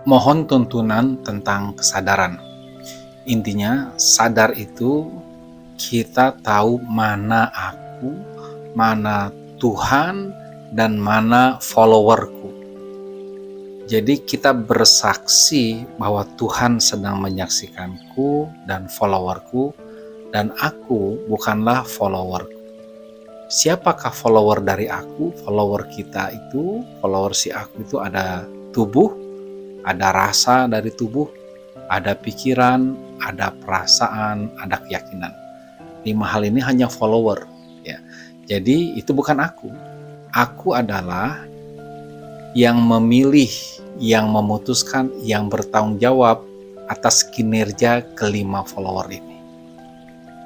Mohon tuntunan tentang kesadaran. Intinya, sadar itu kita tahu mana aku, mana Tuhan, dan mana followerku. Jadi kita bersaksi bahwa Tuhan sedang menyaksikanku dan followerku, dan aku bukanlah followerku. Siapakah follower dari aku? Follower kita itu, follower si aku itu ada tubuh, ada rasa dari tubuh, ada pikiran, ada perasaan, ada keyakinan. 5 hal ini hanya follower, ya. Jadi itu bukan aku. Aku adalah yang memilih, yang memutuskan, yang bertanggung jawab atas kinerja kelima follower ini.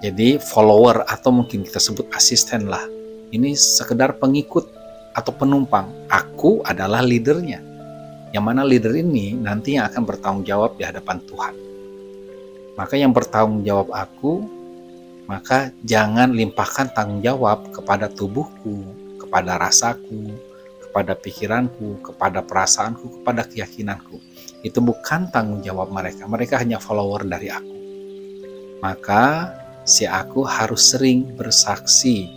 Jadi follower atau mungkin kita sebut asisten lah. Ini sekedar pengikut atau penumpang. Aku adalah leadernya. Yang mana leader ini nanti yang akan bertanggung jawab di hadapan Tuhan. Maka yang bertanggung jawab aku, maka jangan limpahkan tanggung jawab kepada tubuhku, kepada rasaku, kepada pikiranku, kepada perasaanku, kepada keyakinanku. Itu bukan tanggung jawab mereka. Mereka hanya follower dari aku. Maka si aku harus sering bersaksi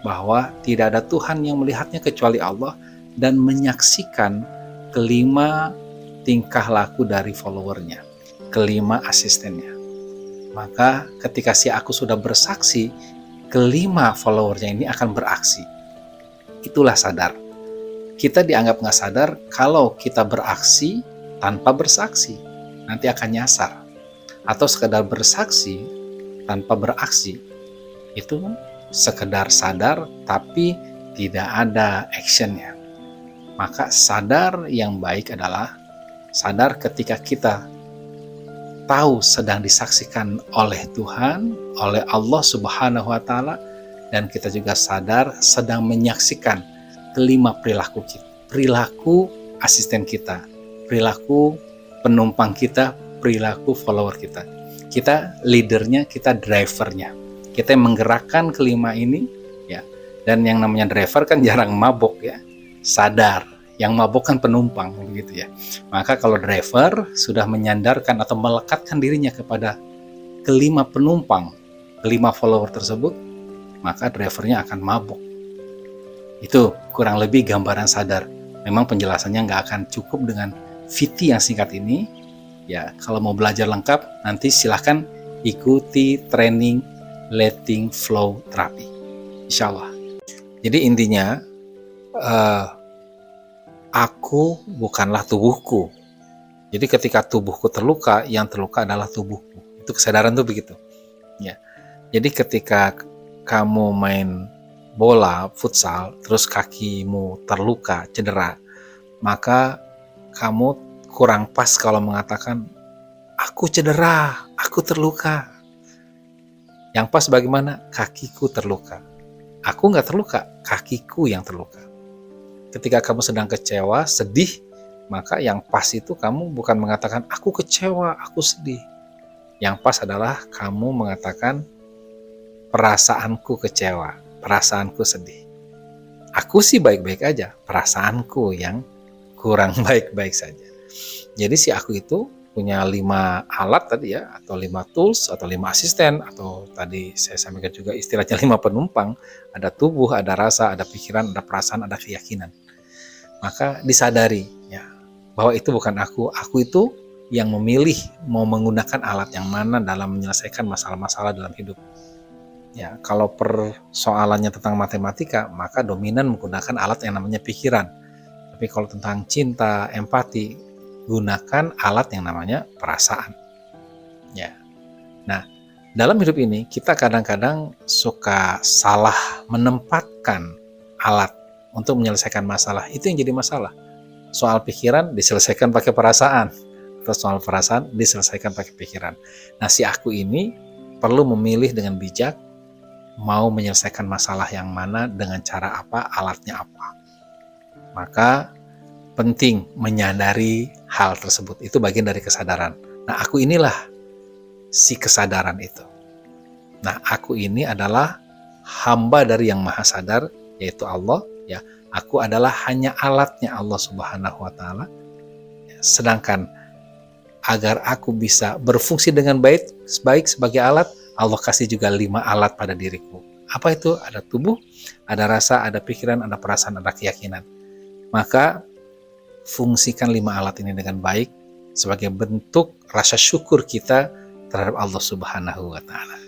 bahwa tidak ada Tuhan yang melihatnya kecuali Allah dan menyaksikan kelima tingkah laku dari followernya, kelima asistennya. Maka ketika si aku sudah bersaksi, kelima followernya ini akan beraksi. Itulah sadar. Kita dianggap nggak sadar kalau kita beraksi tanpa bersaksi. Nanti akan nyasar. Atau sekedar bersaksi tanpa beraksi. Itu sekedar sadar tapi tidak ada actionnya. Maka sadar yang baik adalah sadar ketika kita tahu sedang disaksikan oleh Tuhan, oleh Allah Subhanahu wa Ta'ala, dan kita juga sadar sedang menyaksikan kelima perilaku kita, perilaku asisten kita, perilaku penumpang kita, perilaku follower kita. Kita leadernya, kita drivernya. Kita yang menggerakkan kelima ini, ya. Dan yang namanya driver kan jarang mabok, ya. Sadar, yang mabok kan penumpang, begitu ya. Maka kalau driver sudah menyandarkan atau melekatkan dirinya kepada kelima penumpang, kelima follower tersebut, maka drivernya akan mabok. Itu kurang lebih gambaran sadar. Memang penjelasannya nggak akan cukup dengan VT yang singkat ini. Ya, kalau mau belajar lengkap, nanti silahkan ikuti training letting flow terapi, insya Allah. Jadi intinya, aku bukanlah tubuhku. Jadi ketika tubuhku terluka, yang terluka adalah tubuhku. Itu kesadaran tuh begitu. Ya. Jadi ketika kamu main bola, futsal, terus kakimu terluka, cedera, maka kamu kurang pas kalau mengatakan, aku cedera, aku terluka. Yang pas bagaimana? Kakiku terluka. Aku nggak terluka, kakiku yang terluka. Ketika kamu sedang kecewa, sedih, maka yang pas itu kamu bukan mengatakan, aku kecewa, aku sedih. Yang pas adalah kamu mengatakan, perasaanku kecewa, perasaanku sedih. Aku sih baik-baik aja, perasaanku yang kurang baik-baik saja. Jadi si aku itu punya 5 alat tadi ya, atau 5 tools, atau 5 asisten, atau tadi saya sampaikan juga istilahnya 5 penumpang. Ada tubuh, ada rasa, ada pikiran, ada perasaan, ada keyakinan. Maka disadari ya, bahwa itu bukan aku itu yang memilih mau menggunakan alat yang mana dalam menyelesaikan masalah-masalah dalam hidup. Ya, kalau persoalannya tentang matematika, maka dominan menggunakan alat yang namanya pikiran. Tapi kalau tentang cinta, empati, gunakan alat yang namanya perasaan. Ya. Nah, dalam hidup ini kita kadang-kadang suka salah menempatkan alat untuk menyelesaikan masalah. Itu yang jadi masalah. Soal pikiran diselesaikan pakai perasaan, atau soal perasaan diselesaikan pakai pikiran. Nah, si aku ini perlu memilih dengan bijak mau menyelesaikan masalah yang mana, dengan cara apa, alatnya apa. Maka penting menyadari hal tersebut. Itu bagian dari kesadaran. Nah, aku inilah si kesadaran itu. Nah, aku ini adalah hamba dari yang maha sadar, yaitu Allah. Ya, aku adalah hanya alatnya Allah Subhanahu wa Ta'ala. Sedangkan agar aku bisa berfungsi dengan baik sebagai alat, Allah kasih juga 5 alat pada diriku. Apa itu? Ada tubuh, ada rasa, ada pikiran, ada perasaan, ada keyakinan. Maka fungsikan 5 alat ini dengan baik sebagai bentuk rasa syukur kita terhadap Allah Subhanahu wa Ta'ala.